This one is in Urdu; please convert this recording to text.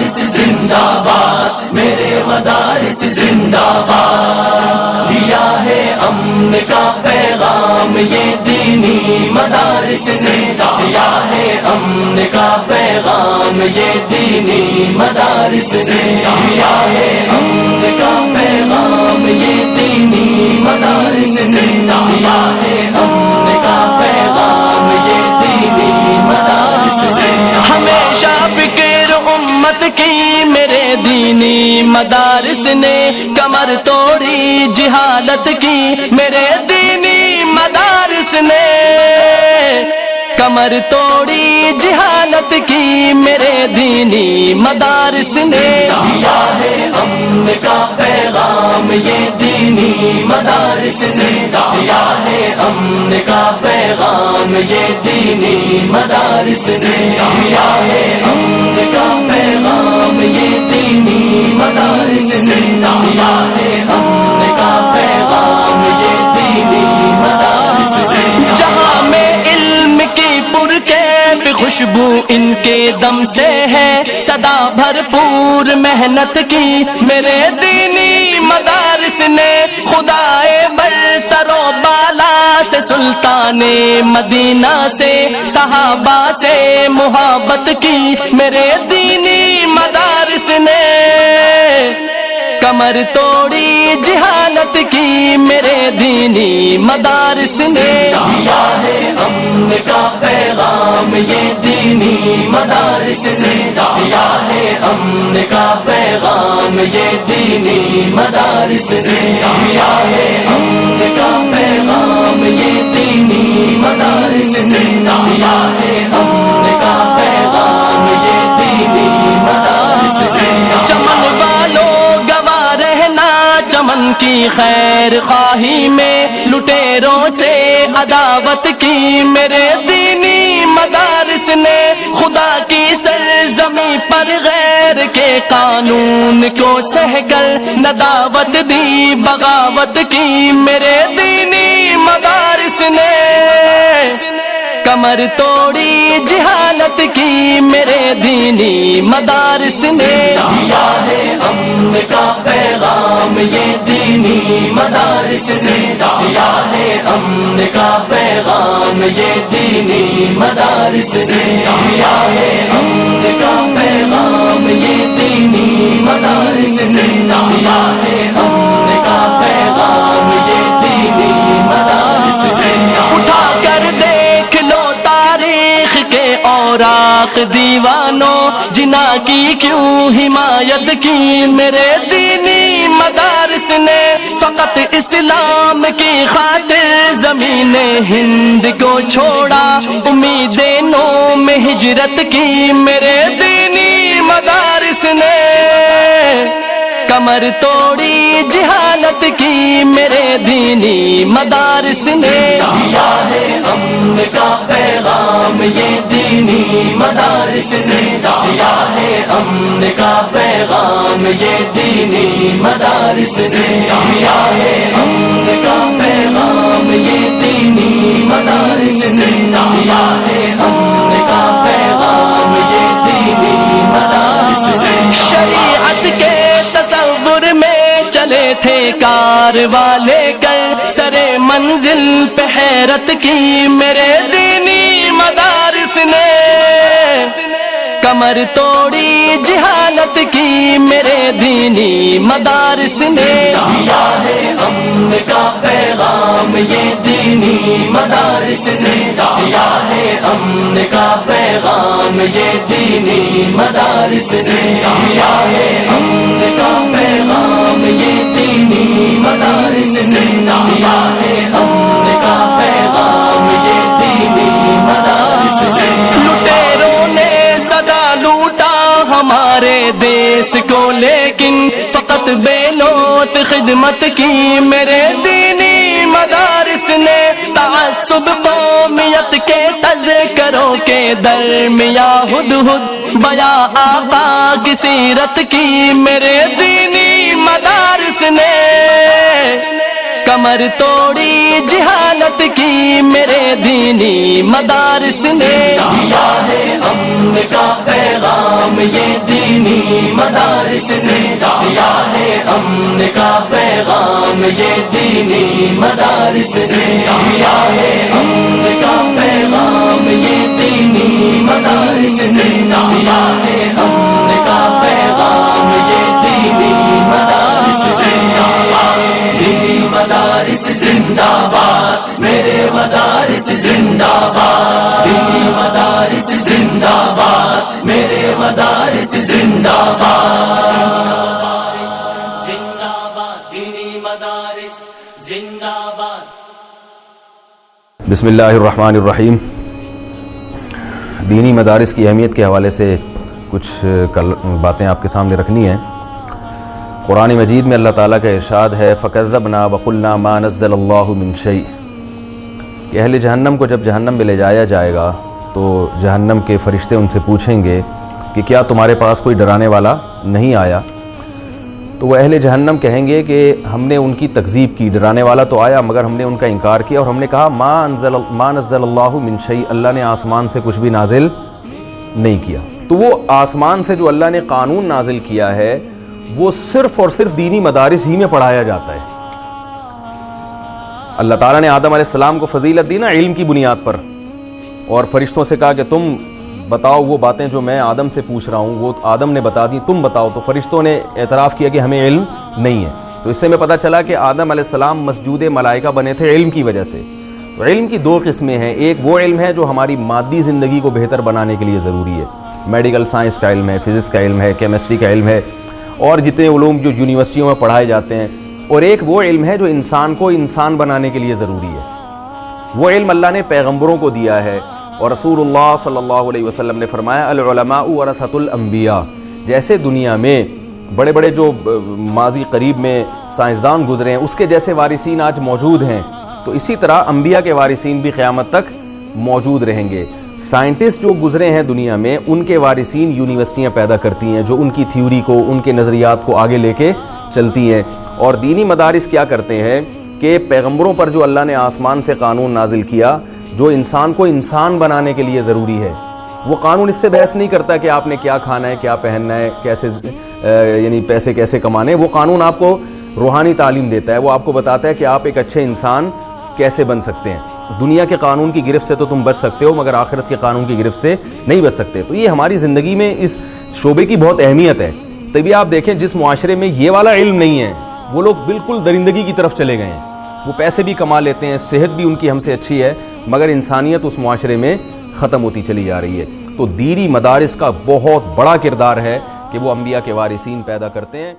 مدارس زندہ باد، میرے مدارس زندہ باد، دیا ہے امن کا پیغام یہ دینی مدارس نے، دیا ہے امن کا پیغام یہ دینی مدارس نے، دیا ہے امن کا پیغام یہ دینی مدارس نے، دیا ہے امن کا پیغام یہ دینی مدارس نے۔ ہمیشہ فکر امت کی میرے دینی مدارس نے، کمر توڑی جہالت کی میرے دینی مدارس نے، کمر توڑی جہالت کی میرے دینی مدارس نے، دیا ہے امن کا پیغام یہ دینی مدارس نے، دیا ہے امن کا پیغام یہ دینی مدارس نے، دیا ہے امن کا پیغام یہ دینی مدارس نے، دیا ہے امن کا پیغام یہ دینی مدارس نے۔ جہاں میں علم کی پرکیف خوشبو ان کے دم سے ہے، صدا بھرپور محنت کی میرے دینی مدارس نے، خدائے برتر و بالا سے سلطان مدینہ سے صحابہ سے محبت کی میرے دینی مدارس نے، کمر توڑی جہالت کی میرے دینی مدارس نے، دیا ہے امن کا پیغام یہ دینی مدارس نے، دیا ہے امن کا پیغام یہ دینی مدارس نے، دیا ہے امن کا پیغام یہ دینی مدارس نے، دیا ہے امن کا پیغام یہ دینی مدارس نے۔ چمن والوں چمن کی خیر خواہی میں لٹیروں سے عداوت کی میرے دینی مدارس نے، خدا کی سرزمین پر غیر کے قانون کو سہ کر نداوت دی بغاوت کی میرے دینی مدارس نے، کمر توڑی جہالت کی میرے دینی مدارس نے، دیا ہے امن کا پیغام یہ دینی مدارس نے، دیا ہے امن کا پیغام یہ دینی مدارس نے، دیا ہے امن کا پیغام یہ دینی مدارس نے، دیا ہے امن کا پیغام یہ دینی مدارس نے۔ اٹھا کر دیکھ لو تاریخ کے اوراق دیوانوں، جنا کی کیوں حمایت کی میرے دینی مدارس نے، فقط اسلام کی خاطر زمین ہند کو چھوڑا، امیدیں نو میں ہجرت کی میرے دینی مدارس نے، کمر توڑی جہالت کی میرے دینی مدارس نے، دیا ہے امن کا پیغام یہ دینی مدارس نے، دیا ہے امن کا پیغام یہ دینی مدارس نے، دیا ہے امن کا پیغام یہ دینی مدارس نے، دیا ہے امن کا پیغام یہ دینی مدارس نے۔ شریعت کے تصور میں چلے تھے کارواں لے کر، سرے منزل پہ حیرت کی میرے دینی مدارس نے، کمر توڑی جہالت کی میرے دینی مدارس نے، دیا ہے امن کا پیغام یہ دینی مدارس نے، دیا ہے امن کا پیغام یہ دینی مدارس نے، دیا ہے امن کا پیغام یہ دینی مدارس نے، دیا ہے امن کا پیغام یہ دینی مدارس نے۔ لٹیروں نے صدا لوٹا ہمارے دیس کو، لیکن فقط بے لوت خدمت کی میرے دینی مدارس نے، تعصب قومیت کے تذکروں کے درمیان ہدہد بیاں آقا کی سیرت کی میرے دینی مدارس نے، کمر توڑی جہالت کی میرے دینی مدارس نے، دیا ہے امن کا پیغام یہ دینی مدارس نے دیا ہے امن کا پیغام، یہ دینی مدارس نے دیا ہے امن کا پیغام، یہ دینی مدارس نے دیا ہے امن کا پیغام، یہ دینی مدارس زندہ باد، دینی مدارس زندہ باد، میرے مدارس زندہ باد، دینی مدارس زندہ باد، میرے مدارس زندہ باد، زندہ باد، دینی مدارس زندہ باد۔ بسم اللہ الرحمن الرحیم۔ دینی مدارس کی اہمیت کے حوالے سے کچھ باتیں آپ کے سامنے رکھنی ہیں۔ قرآن مجید میں اللہ تعالیٰ کا ارشاد ہے فَكَذَّبْنَا وَقُلْنَا مَا نَزَّلَ اللَّهُ مِن شَيْءٍ، کہ اہل جہنم کو جب جہنم میں لے جایا جائے گا تو جہنم کے فرشتے ان سے پوچھیں گے کہ کیا تمہارے پاس کوئی ڈرانے والا نہیں آیا؟ تو وہ اہل جہنم کہیں گے کہ ہم نے ان کی تکذیب کی، ڈرانے والا تو آیا مگر ہم نے ان کا انکار کیا اور ہم نے کہا ما نزل اللہ من شیء، اللہ نے آسمان سے کچھ بھی نازل نہیں کیا۔ تو وہ آسمان سے جو اللہ نے قانون نازل کیا ہے وہ صرف اور صرف دینی مدارس ہی میں پڑھایا جاتا ہے۔ اللہ تعالیٰ نے آدم علیہ السلام کو فضیلت دی نا علم کی بنیاد پر، اور فرشتوں سے کہا کہ تم بتاؤ وہ باتیں جو میں آدم سے پوچھ رہا ہوں وہ آدم نے بتا دی، تم بتاؤ۔ تو فرشتوں نے اعتراف کیا کہ ہمیں علم نہیں ہے۔ تو اس سے میں پتہ چلا کہ آدم علیہ السلام مسجود ملائکہ بنے تھے علم کی وجہ سے۔ تو علم کی دو قسمیں ہیں، ایک وہ علم ہے جو ہماری مادی زندگی کو بہتر بنانے کے لیے ضروری ہے، میڈیکل سائنس کا علم ہے، فزکس کا علم ہے، کیمسٹری کا علم ہے اور جتنے علوم جو یونیورسٹیوں میں پڑھائے جاتے ہیں، اور ایک وہ علم ہے جو انسان کو انسان بنانے کے لیے ضروری ہے۔ وہ علم اللہ نے پیغمبروں کو دیا ہے، اور رسول اللہ صلی اللہ علیہ وسلم نے فرمایا العلماء ورثۃ الانبیاء، جیسے دنیا میں بڑے بڑے جو ماضی قریب میں سائنسدان گزرے ہیں اس کے جیسے وارثین آج موجود ہیں، تو اسی طرح انبیاء کے وارثین بھی قیامت تک موجود رہیں گے۔ سائنٹسٹ جو گزرے ہیں دنیا میں ان کے وارثین یونیورسٹیاں پیدا کرتی ہیں جو ان کی تھیوری کو، ان کے نظریات کو آگے لے کے چلتی ہیں۔ اور دینی مدارس کیا کرتے ہیں کہ پیغمبروں پر جو اللہ نے آسمان سے قانون نازل کیا جو انسان کو انسان بنانے کے لیے ضروری ہے، وہ قانون اس سے بحث نہیں کرتا کہ آپ نے کیا کھانا ہے، کیا پہننا ہے، کیسے یعنی پیسے کیسے کمانے، وہ قانون آپ کو روحانی تعلیم دیتا ہے، وہ آپ کو بتاتا ہے کہ آپ ایک اچھے انسان کیسے بن سکتے ہیں۔ دنیا کے قانون کی گرفت سے تو تم بچ سکتے ہو مگر آخرت کے قانون کی گرفت سے نہیں بچ سکتے۔ تو یہ ہماری زندگی میں اس شعبے کی بہت اہمیت ہے۔ تبھی آپ دیکھیں جس معاشرے میں یہ والا علم نہیں ہے وہ لوگ بالکل درندگی کی طرف چلے گئے ہیں، وہ پیسے بھی کما لیتے ہیں، صحت بھی ان کی ہم سے اچھی ہے مگر انسانیت اس معاشرے میں ختم ہوتی چلی جا رہی ہے۔ تو دینی مدارس کا بہت بڑا کردار ہے کہ وہ انبیاء کے وارثین پیدا کرتے ہیں۔